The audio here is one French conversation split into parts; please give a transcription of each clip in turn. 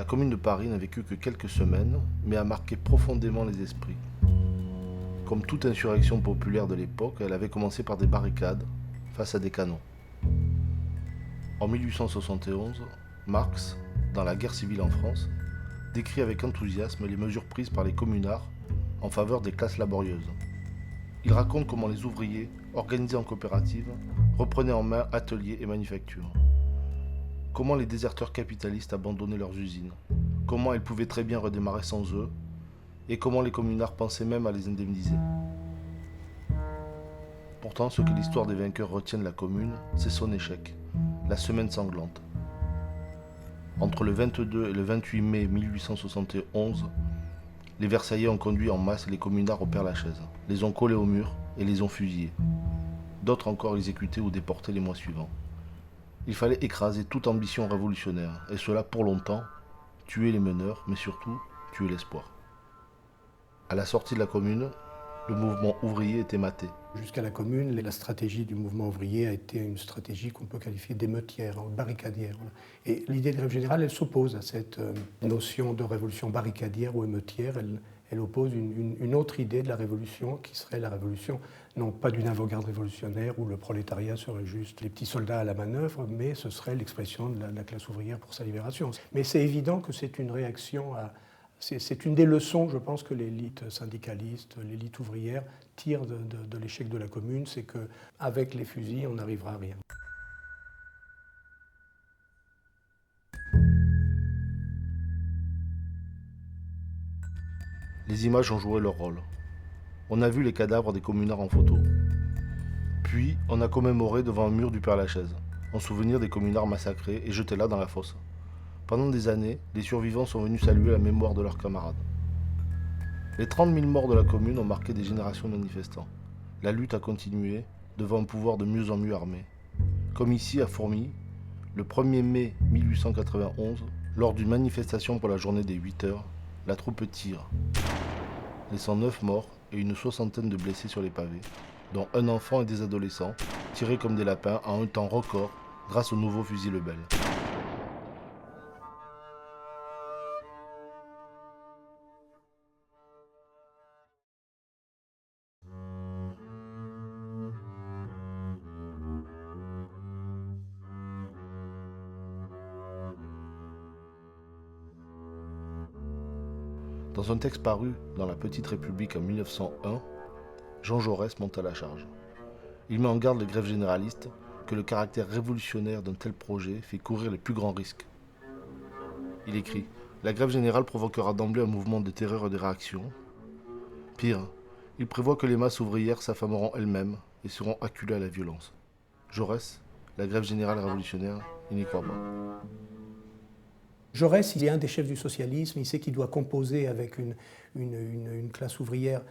La Commune de Paris n'a vécu que quelques semaines, mais a marqué profondément les esprits. Comme toute insurrection populaire de l'époque, elle avait commencé par des barricades face à des canons. En 1871, Marx, dans la guerre civile en France, décrit avec enthousiasme les mesures prises par les communards en faveur des classes laborieuses. Il raconte comment les ouvriers, organisés en coopérative, reprenaient en main ateliers et manufactures. Comment les déserteurs capitalistes abandonnaient leurs usines. Comment elles pouvaient très bien redémarrer sans eux. Et comment les communards pensaient même à les indemniser. Pourtant, ce que l'histoire des vainqueurs retient de la Commune, c'est son échec, la semaine sanglante. Entre le 22 et le 28 mai 1871, les Versaillais ont conduit en masse les communards au Père-Lachaise, les ont collés au mur et les ont fusillés. D'autres encore exécutés ou déportés les mois suivants. Il fallait écraser toute ambition révolutionnaire, et cela pour longtemps, tuer les meneurs, mais surtout tuer l'espoir. À la sortie de la Commune, le mouvement ouvrier était maté. Jusqu'à la Commune, la stratégie du mouvement ouvrier a été une stratégie qu'on peut qualifier d'émeutière, barricadière. Et l'idée de grève générale, elle s'oppose à cette notion de révolution barricadière ou émeutière. Elle oppose une autre idée de la révolution qui serait la révolution, non pas d'une avant-garde révolutionnaire où le prolétariat serait juste les petits soldats à la manœuvre, mais ce serait l'expression de la classe ouvrière pour sa libération. Mais c'est évident que c'est une réaction à... C'est une des leçons, je pense, que l'élite syndicaliste, l'élite ouvrière tire de l'échec de la Commune, c'est qu'avec les fusils, on n'arrivera à rien. Les images ont joué leur rôle. On a vu les cadavres des communards en photo. Puis, on a commémoré devant un mur du Père-Lachaise, en souvenir des communards massacrés et jetés là dans la fosse. Pendant des années, les survivants sont venus saluer la mémoire de leurs camarades. Les 30 000 morts de la Commune ont marqué des générations de manifestants. La lutte a continué, devant un pouvoir de mieux en mieux armé. Comme ici à Fourmies, le 1er mai 1891, lors d'une manifestation pour la journée des 8 heures, la troupe tire, laissant 9 morts et une soixantaine de blessés sur les pavés, dont un enfant et des adolescents, tirés comme des lapins en un temps record grâce au nouveau fusil Lebel. Dans un texte paru dans La Petite République en 1901, Jean Jaurès monte à la charge. Il met en garde les grèves généralistes que le caractère révolutionnaire d'un tel projet fait courir les plus grands risques. Il écrit « La grève générale provoquera d'emblée un mouvement de terreur et de réaction. Pire, il prévoit que les masses ouvrières s'affameront elles-mêmes et seront acculées à la violence. » Jaurès, la grève générale révolutionnaire, il n'y croit pas. Jaurès, il est un des chefs du socialisme, il sait qu'il doit composer avec une classe ouvrière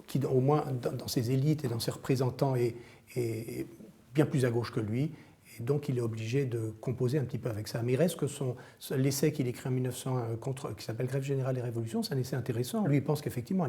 qui, au moins dans ses élites et dans ses représentants, est bien plus à gauche que lui. Et donc il est obligé de composer un petit peu avec ça. Mais il reste que l'essai qu'il écrit en 1901 qui s'appelle Grève générale et révolution, c'est un essai intéressant. Lui, il pense qu'effectivement,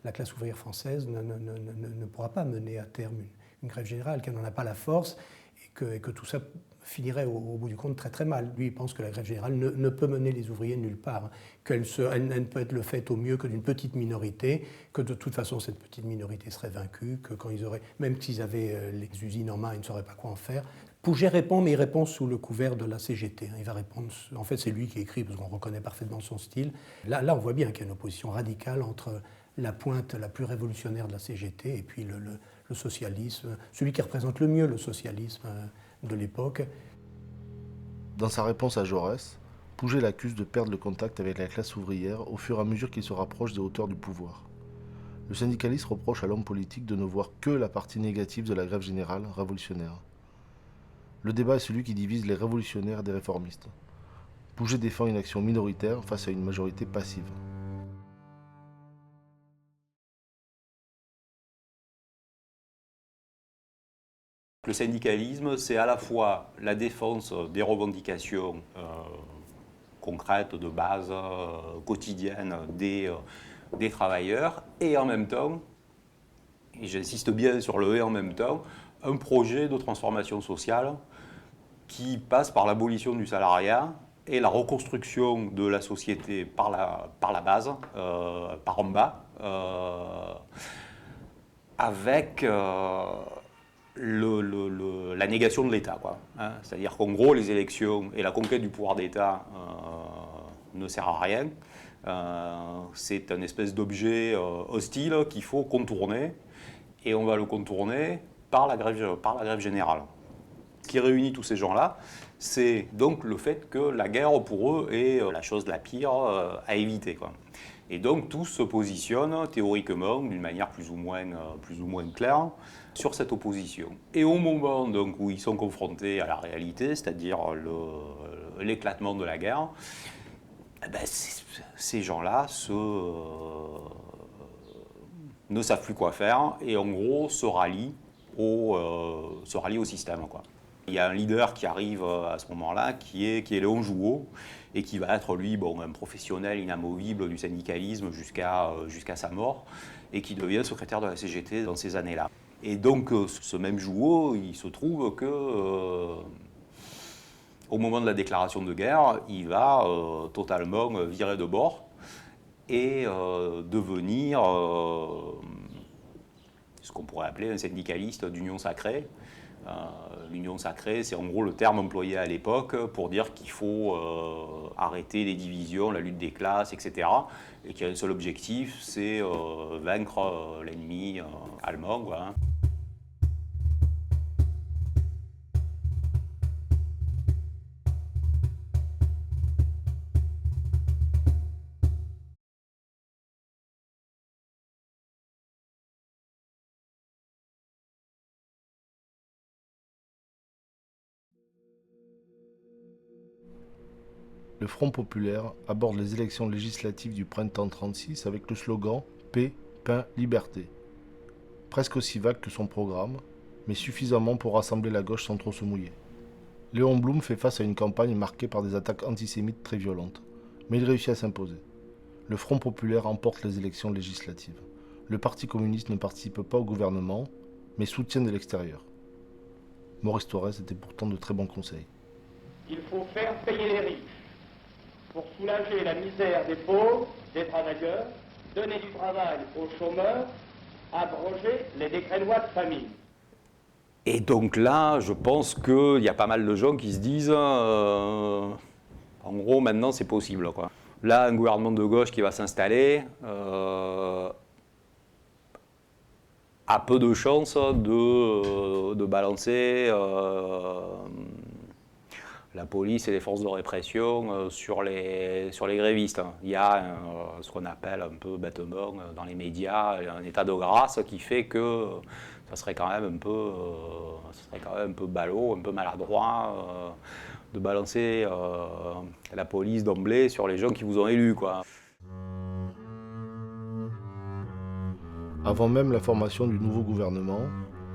la classe ouvrière française ne pourra pas mener à terme une grève générale, qu'elle n'en a pas la force et que tout ça finirait au bout du compte très très mal. Lui, il pense que la grève générale ne peut mener les ouvriers nulle part, qu'elle ne peut être le fait au mieux que d'une petite minorité, que de toute façon cette petite minorité serait vaincue, que quand ils auraient, même s'ils avaient les usines en main, ils ne sauraient pas quoi en faire. Pouget répond, mais il répond sous le couvert de la CGT. Il va répondre, en fait c'est lui qui écrit, parce qu'on reconnaît parfaitement son style. Là on voit bien qu'il y a une opposition radicale entre la pointe la plus révolutionnaire de la CGT et puis le socialisme, celui qui représente le mieux le socialisme de l'époque. Dans sa réponse à Jaurès, Pouget l'accuse de perdre le contact avec la classe ouvrière au fur et à mesure qu'il se rapproche des hauteurs du pouvoir. Le syndicaliste reproche à l'homme politique de ne voir que la partie négative de la grève générale révolutionnaire. Le débat est celui qui divise les révolutionnaires des réformistes. Pouget défend une action minoritaire face à une majorité passive. Le syndicalisme, c'est à la fois la défense des revendications concrètes, de base, quotidiennes des travailleurs, et en même temps, et j'insiste bien sur le « et en même temps », un projet de transformation sociale qui passe par l'abolition du salariat et la reconstruction de la société par la base, par en bas, avec la négation de l'État, quoi, hein. C'est-à-dire qu'en gros, les élections et la conquête du pouvoir d'État ne sert à rien. C'est un espèce d'objet hostile qu'il faut contourner, et on va le contourner par la grève générale. Ce qui réunit tous ces gens-là, c'est donc le fait que la guerre, pour eux, est la chose la pire à éviter, quoi. Et donc tous se positionnent théoriquement, d'une manière plus ou moins claire, sur cette opposition. Et au moment donc, où ils sont confrontés à la réalité, c'est-à-dire l'éclatement de la guerre, eh ben, ces gens-là ne savent plus quoi faire et en gros se rallient au système, quoi. Il y a un leader qui arrive à ce moment-là, qui est Léon Jouot, et qui va être, lui, un professionnel inamovible du syndicalisme jusqu'à sa mort, et qui devient secrétaire de la CGT dans ces années-là. Et donc, ce même Jouot, il se trouve que, au moment de la déclaration de guerre, il va totalement virer de bord et devenir ce qu'on pourrait appeler un syndicaliste d'union sacrée. L'union sacrée, c'est en gros le terme employé à l'époque pour dire qu'il faut arrêter les divisions, la lutte des classes, etc. Et qu'il y a un seul objectif, c'est vaincre l'ennemi allemand, quoi, hein. Le Front populaire aborde les élections législatives du printemps 1936 avec le slogan « Paix, pain, liberté ». Presque aussi vague que son programme, mais suffisamment pour rassembler la gauche sans trop se mouiller. Léon Blum fait face à une campagne marquée par des attaques antisémites très violentes, mais il réussit à s'imposer. Le Front populaire remporte les élections législatives. Le Parti communiste ne participe pas au gouvernement, mais soutient de l'extérieur. Maurice Thorez était pourtant de très bons conseils. Il faut faire payer les riches pour soulager la misère des pauvres, des travailleurs, donner du travail aux chômeurs, abroger les décrets de loi de famille. Et donc là, je pense qu'il y a pas mal de gens qui se disent en gros, maintenant, c'est possible, quoi. Là, un gouvernement de gauche qui va s'installer a peu de chances de balancer la police et les forces de répression sur les grévistes. Il y a ce qu'on appelle un peu bêtement dans les médias un état de grâce qui fait que ça serait quand même un peu ballot, un peu maladroit de balancer la police d'emblée sur les gens qui vous ont élu, quoi. Avant même la formation du nouveau gouvernement,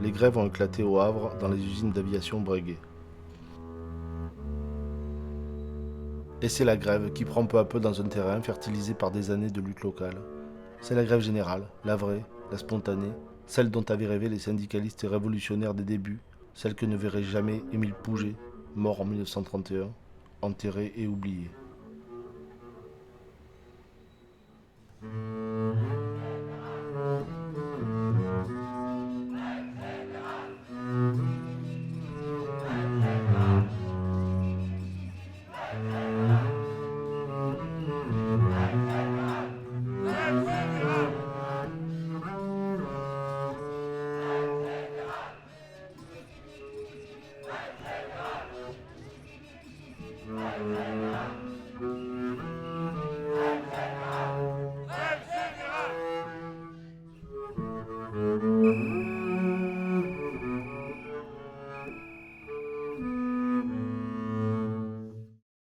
les grèves ont éclaté au Havre dans les usines d'aviation Breguet. Et c'est la grève qui prend peu à peu dans un terrain fertilisé par des années de lutte locale. C'est la grève générale, la vraie, la spontanée, celle dont avaient rêvé les syndicalistes et révolutionnaires des débuts, celle que ne verrait jamais Émile Pouget, mort en 1931, enterré et oublié.